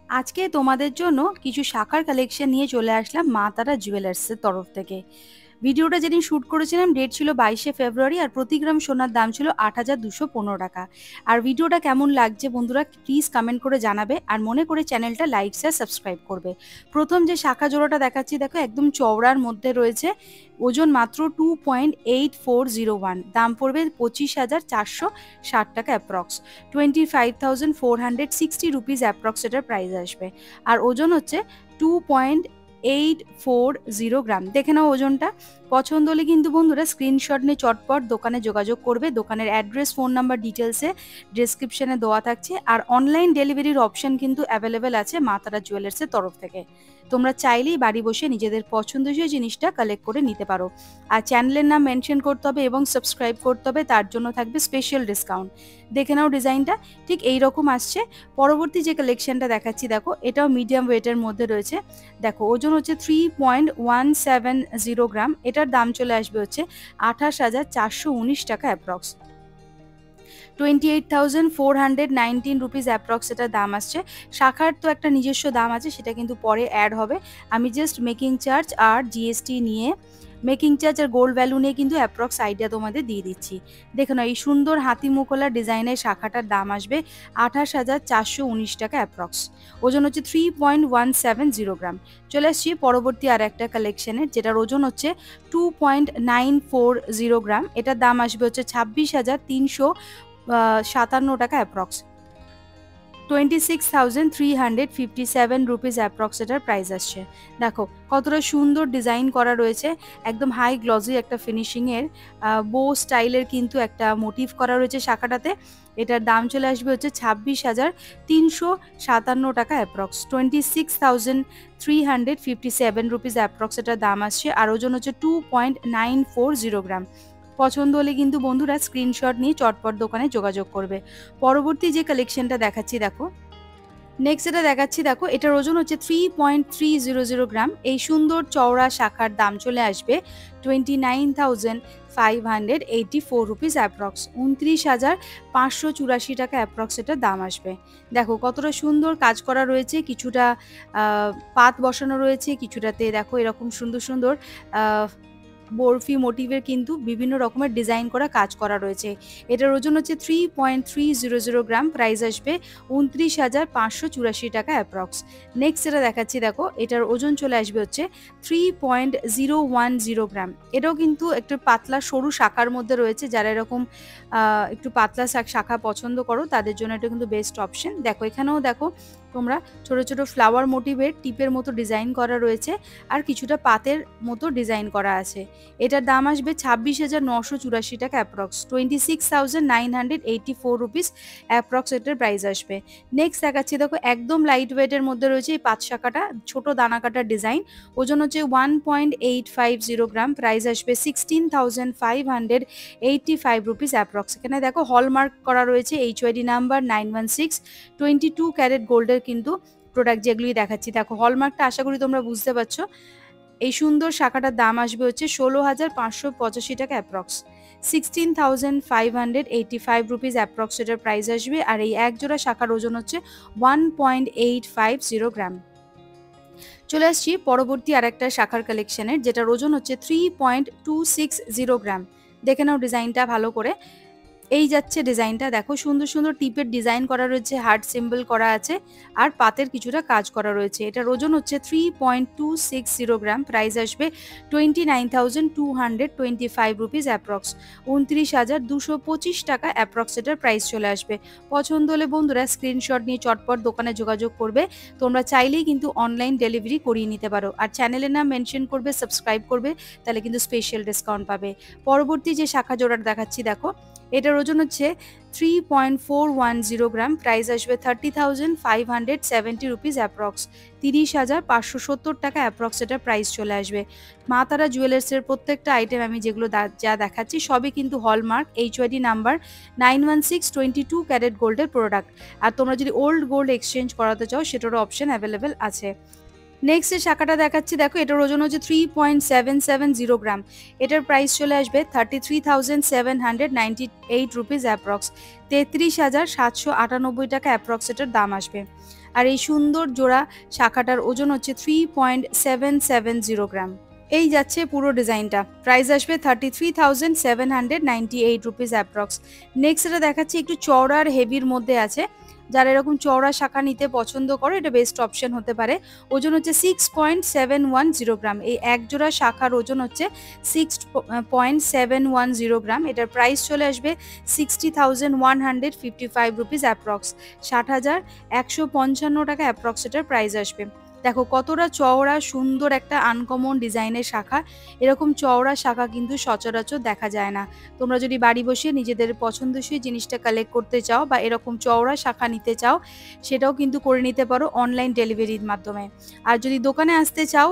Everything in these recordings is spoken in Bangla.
আজকে তোমাদের জন্য কিছু শাখার কালেকশন নিয়ে চলে আসলাম মা তারা জুয়েলার্সের তরফ থেকে। ভিডিওটা যেদিন শ্যুট করেছিলাম ডেট ছিল 22শে ফেব্রুয়ারি, আর প্রতি গ্রাম সোনার দাম ছিল ৮,২১৫ টাকা। আর ভিডিওটা কেমন লাগছে বন্ধুরা প্লিজ কমেন্ট করে জানাবে, আর মনে করে চ্যানেলটা লাইক শেয়ার সাবস্ক্রাইব করবে। প্রথম যে শাখা জোড়াটা দেখাচ্ছি দেখো, একদম চওড়ার মধ্যে রয়েছে, ওজন মাত্র 2.8401, দাম পড়বে 25,460 টাকা অ্যাপ্রক্স, 25,460 রুপিস অ্যাপ্রক্স এটার প্রাইস আসবে। আর ওজন হচ্ছে 2.840 গ্রাম। দেখে নাও ওজনটা। পছন্দ হলে কিন্তু বন্ধুরা স্ক্রিনশট নিয়ে চটপট দোকানে যোগাযোগ করবে। দোকানের অ্যাড্রেস, ফোন নাম্বার ডিটেলসে ডেসক্রিপশনে দেওয়া থাকছে। আর অনলাইন ডেলিভারির অপশন কিন্তু অ্যাভেলেবেল আছে মা তারা জুয়েলার্সের তরফ থেকে। তোমরা চাইলেই বাড়ি বসে নিজেদের পছন্দসই জিনিসটা কালেক্ট করে নিতে পারো। আর চ্যানেলের নাম মেনশন করতে হবে এবং সাবস্ক্রাইব করতে হবে, তার জন্য থাকবে স্পেশাল ডিসকাউন্ট। দেখে নাও ডিজাইনটা ঠিক এই রকম আসছে। পরবর্তী যে কালেকশনটা দেখাচ্ছি দেখো, এটাও মিডিয়াম ওয়েটের মধ্যে রয়েছে। দেখো ওজন হচ্ছে 3.170 গ্রাম, এটার দাম চলে আসবে হচ্ছে 28,419 টাকা অ্যাপ্রক্স, 28,419 রুপিস অ্যাপ্রক্স এটার দাম আসছে। শাখার তো একটা নিজস্ব দাম আছে, সেটা কিন্তু পরে অ্যাড হবে। আমি জাস্ট মেকিং চার্জ আর জিএসটি নিয়ে, মেকিং চার্জ আর গোল্ড ভ্যালু নিয়ে কিন্তু অ্যাপ্রক্স আইডিয়া তোমাদের দিয়ে দিচ্ছি। দেখো না, এই সুন্দর হাতিমুখলা ডিজাইনের শাখাটার দাম আসবে 28,419 টাকা অ্যাপ্রক্স, ওজন হচ্ছে 3.170 গ্রাম। চলে আসছি পরবর্তী আর একটা কালেকশনের, যেটার ওজন হচ্ছে 2.940 গ্রাম, এটার দাম আসবে হচ্ছে 26,357 টাকা অ্যাপ্রক্স, 26,357 রুপিস অ্যাপ্রক্স এটার প্রাইস আসছে। দেখো কতটা সুন্দর ডিজাইন করা রয়েছে, একদম হাই গ্লসি একটা ফিনিশিংয়ের বো স্টাইলের কিন্তু একটা মোটিভ করা রয়েছে শাখাটাতে। এটার দাম চলে আসবে হচ্ছে 26,357 টাকা অ্যাপ্রক্স, 26,357 রুপিস অ্যাপ্রক্স এটার দাম আসছে। আর ওজন হচ্ছে 2.940 গ্রাম। পছন্দ হলে কিন্তু বন্ধুরা স্ক্রিনশট নিয়ে চটপট দোকানে যোগাযোগ করবে। পরবর্তী যে কালেকশনটা দেখাচ্ছি দেখো, নেক্সট এটা দেখাচ্ছি দেখো, এটার ওজন হচ্ছে 3.300 গ্রাম। এই সুন্দর চওড়া শাখার দাম চলে আসবে 29,584 রুপিস অ্যাপ্রক্স, 29,584 টাকা অ্যাপ্রক্স এটার দাম আসবে। দেখো কতটা সুন্দর কাজ করা রয়েছে, কিছুটা পাত বসানো রয়েছে, কিছুটাতে দেখো এরকম সুন্দর সুন্দর বরফি মোটিভের কিন্তু বিভিন্ন রকমের ডিজাইন করা কাজ করা রয়েছে। এটার ওজন হচ্ছে 3.300 গ্রাম, প্রাইস আসবে 29,584 টাকা অ্যাপ্রক্স। নেক্সট যেটা দেখাচ্ছি দেখো, এটার ওজন চলে আসবে হচ্ছে 3.010 গ্রাম। এটাও কিন্তু একটু পাতলা সরু শাখার মধ্যে রয়েছে, যারা এরকম একটু পাতলা শাখা পছন্দ করো তাদের জন্য এটা কিন্তু বেস্ট অপশন। দেখো এখানেও দেখো তোমরা ছোট ছোট ফ্লাওয়ার মোটিভের টিপের মতো ডিজাইন করা রয়েছে, আর কিছুটা পাতের মতো ডিজাইন করা আছে। এটার দাম আসবে 26,984 টাকা অ্যাপ্রক্স, 26,984 রুপিস অ্যাপ্রক্স এটার প্রাইস আসবে। নেক্সট দেখাচ্ছি দেখো, একদম লাইট ওয়েটের মধ্যে রয়েছে এই পাঁচ শাখাটা, ছোট দানা কাটার ডিজাইন, ওজন হচ্ছে 1.850 গ্রাম, প্রাইস আসবে 16,585 রুপিস অ্যাপ্রক্স। এখানে দেখো হলমার্ক করা রয়েছে HYD নাম্বার 916, 22 ক্যারেট গোল্ডের কিন্তু প্রোডাক্ট যেগুলি দেখাচ্ছি। দেখো হলমার্কটা আশা করি তোমরা বুঝতে পারছো। এই সুন্দর শাখাটার দাম আসবে হচ্ছে 16,585 টাকা অ্যাপ্রক্স, 16,585 রুপিস অ্যাপ্রক্স এটার প্রাইস আসবে। আর এই এক জোড়া শাখার ওজন হচ্ছে 1.850 গ্রাম। চলে আসছি পরবর্তী আরেকটা শাখার কালেকশনের, যেটার ওজন হচ্ছে 3.260 গ্রাম। দেখে নাও ডিজাইনটা ভালো করে। এই যাচ্ছে ডিজাইনটা, দেখো সুন্দর সুন্দর টিপের ডিজাইন করা রয়েছে, হার্ট সিম্বল করা আছে, আর পাতের কিছুটা কাজ করা রয়েছে। এটার ওজন হচ্ছে 3.260 গ্রাম, প্রাইস আসবে 29,225 রুপিস অ্যাপ্রক্স, 29,225 টাকা অ্যাপ্রক্স এটার প্রাইস চলে আসবে। পছন্দ হলে বন্ধুরা স্ক্রিনশট নিয়ে চটপট দোকানে যোগাযোগ করবে। তোমরা চাইলেই কিন্তু অনলাইন ডেলিভারি করিয়ে নিতে পারো, আর চ্যানেলের নাম মেনশন করবে, সাবস্ক্রাইব করবে, তাহলে কিন্তু স্পেশাল ডিসকাউন্ট পাবে। পরবর্তী যে শাখা জোড়াটা দেখাচ্ছি দেখো, এটার ওজন হচ্ছে 3.410 গ্রাম, প্রাইস আসবে 30,570 রুপিস অ্যাপ্রক্স, 30,570 টাকা অ্যাপ্রক্স এটার প্রাইস চলে আসবে। মা তারা জুয়েলার্সের প্রত্যেকটা আইটেম আমি যেগুলো যা দেখাচ্ছি সবই কিন্তু হলমার্ক HYD নাম্বার 916, 22 ক্যারেট গোল্ডের প্রোডাক্ট। আর তোমরা যদি ওল্ড গোল্ড এক্সচেঞ্জ করাতে চাও সেটারও অপশন অ্যাভেলেবেল আছে। নেক্সট যে শাখাটা দেখাচ্ছি দেখো, এটার ওজন হচ্ছে 3.770 গ্রাম, এটার প্রাইস চলে আসবে 33,798 রুপিস অ্যাপ্রক্স, 33,798 টাকা অ্যাপ্রক্স এটার দাম আসবে। আর এই সুন্দর জোড়া শাখাটার ওজন হচ্ছে 3.770 গ্রাম। এই যাচ্ছে পুরো ডিজাইনটা, প্রাইস আসবে 33,798 রুপিস অ্যাপ্রক্স। নেক্সট এটা দেখাচ্ছি একটু চওড়া আর হেভির মধ্যে আছে, যারা এরকম চওড়া শাখা নিতে পছন্দ করে এটা বেস্ট অপশন হতে পারে। ওজন হচ্ছে 6.710 গ্রাম। এই এক জোড়া শাখার ওজন হচ্ছে 6.710 গ্রাম। এটার প্রাইস চলে আসবে 60,155 রুপিস অ্যাপ্রক্স, 60,155 টাকা অ্যাপ্রক্স এটার প্রাইস আসবে। দেখো কতটা চওড়া সুন্দর একটা আনকমন ডিজাইনের শাখা। এরকম চওড়া শাখা কিন্তু সচরাচর দেখা যায় না। তোমরা যদি বাড়ি বসে নিজেদের পছন্দসই জিনিসটা কালেক্ট করতে চাও বা এরকম চওড়া শাখা নিতে চাও, সেটাও কিন্তু করে নিতে পারো অনলাইন ডেলিভারির মাধ্যমে। আর যদি দোকানে আসতে চাও,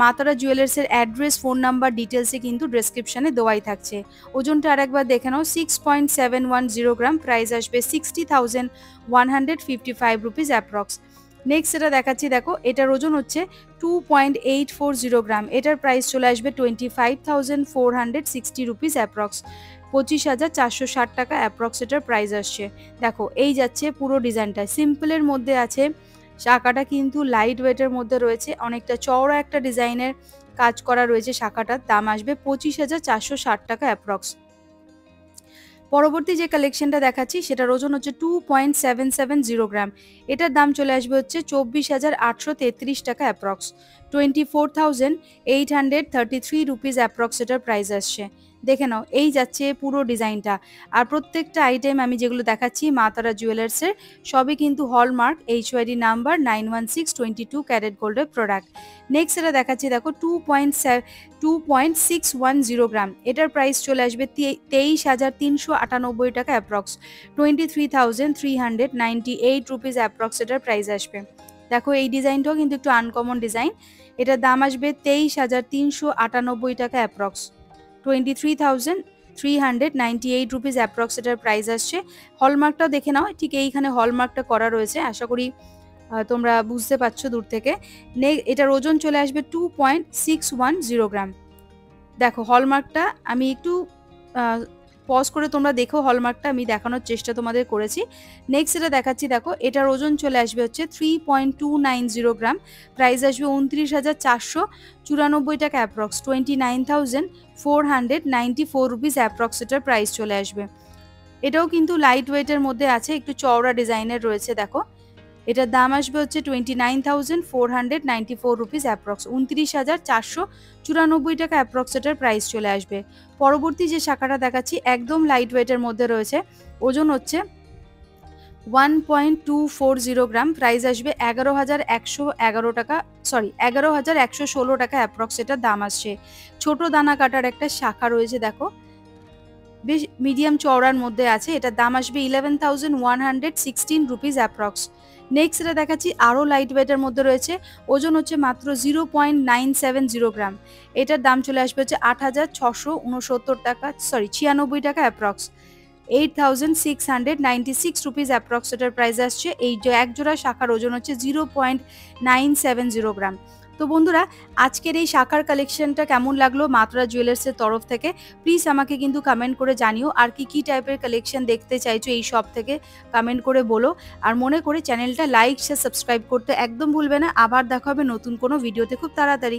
মা তারা জুয়েলার্সের অ্যাড্রেস, ফোন নাম্বার, ডিটেলসে কিন্তু ডেসক্রিপশনে দেওয়াই থাকছে। ওজনটা আরেকবার দেখে নাও, 6.710 গ্রাম। প্রাইস আসবে 60,155 রুপিস অ্যাপ্রক্স। নেক্সট এটা দেখাচ্ছি, দেখো এটার ওজন হচ্ছে 2.840 গ্রাম। এটার প্রাইস চলে আসবে 25,460 রুপিস অ্যাপ্রক্স, 25,460 টাকা অ্যাপ্রক্স এটার প্রাইস আসছে। দেখো এই যাচ্ছে পুরো ডিজাইনটা, সিম্পলের মধ্যে আছে, শাখাটা কিন্তু লাইট ওয়েটের মধ্যে রয়েছে, অনেকটা চওড়া একটা ডিজাইনের কাজ করা রয়েছে। শাখাটার দাম আসবে 25,460 টাকা অ্যাপ্রক্স। পরবর্তী যে কালেকশনটা দেখাচ্ছি সেটার ওজন হচ্ছে 2.770 গ্রাম। এটার দাম চলে আসবে হচ্ছে 24,833 টাকা অ্যাপ্রক্স, 24,833 রুপিস অ্যাপ্রক্স এটার প্রাইস আসছে। দেখে নাও এই যাচ্ছে পুরো ডিজাইনটা। আর প্রত্যেকটা আইটেম আমি যেগুলো দেখাচ্ছি মা তারা জুয়েলার্সের, সবই কিন্তু হলমার্ক HYD নাম্বার 91622 ক্যারেট গোল্ডের প্রোডাক্ট। নেক্সট এটা দেখাচ্ছি, দেখো 2.610 গ্রাম। এটার প্রাইস চলে আসবে 23,398 টাকা অ্যাপ্রক্স, 23,398 রুপিস অ্যাপ্রক্স এটার প্রাইস আসবে। দেখো এই ডিজাইনটাও কিন্তু একটু আনকমন ডিজাইন। এটার দাম আসবে 23,398 টাকা অ্যাপ্রক্স, 23,398 রুপিস অ্যাপ্রক্স এটার প্রাইস আসছে। হলমার্কটাও দেখে নাও, ঠিক এইখানে হলমার্কটা করা রয়েছে, আশা করি তোমরা বুঝতে পারছো দূর থেকে। এটার ওজন চলে আসবে 2.610 গ্রাম। দেখো হলমার্কটা আমি একটু পজ করে তোমরা দেখো, হলমার্কটা আমি দেখানোর চেষ্টা তোমাদের করেছি। নেক্সট এটা দেখাচ্ছি, দেখো এটার ওজন চলে আসবে হচ্ছে 3.290 গ্রাম। প্রাইস আসবে 29,494 টাকা অ্যাপ্রক্স, 29,494 রুপিস অ্যাপ্রক্স এটার প্রাইস চলে আসবে। এটাও কিন্তু লাইট ওয়েটের মধ্যে আছে, একটু চওড়া ডিজাইনের রয়েছে। দেখো এটার দাম আসবে হচ্ছে 29,494 রুপিস অ্যাপ্রক্স, 29,494 টাকা অ্যাপ্রক্স এটার প্রাইস চলে আসবে। পরবর্তী যে শাখাটা দেখাচ্ছি একদম লাইট ওয়েটের মধ্যে রয়েছে, ওজন হচ্ছে 1.240 গ্রাম। প্রাইস আসবে 11,111 টাকা, 11,116 টাকা অ্যাপ্রক্স এটার দাম আসছে। ছোট দানা কাটার একটা শাখা রয়েছে, দেখো বেশ মিডিয়াম চওড়ার মধ্যে আছে। এটার দাম আসবে 11,116 রুপিস অ্যাপ্রক্স। নেক্সট এটা দেখাচ্ছি আরও লাইট ওয়েটের মধ্যে রয়েছে, ওজন হচ্ছে মাত্র 0.970 গ্রাম। এটার দাম চলে আসবে হচ্ছে 8,669 টাকা, 96 টাকা অ্যাপ্রক্স, 8,696 রুপিস অ্যাপ্রক্স এটার প্রাইস আসছে। এই যে এক জোড়া শাখার ওজন হচ্ছে 0.970 গ্রাম। তো বন্ধুরা, আজকের এই শাখার কালেকশনটা কেমন লাগলো মা তারা জুয়েলার্সের তরফ থেকে প্লিজ আমাকে কিন্তু কমেন্ট করে জানিও। আর কি টাইপের কালেকশন দেখতে চাইছো এই শপ থেকে কমেন্ট করে বলো। আর মনে করে চ্যানেলটা লাইক শেয়ার সাবস্ক্রাইব করতে একদম ভুলবে না। আবার দেখা হবে নতুন কোনো ভিডিওতে খুব তাড়াতাড়ি।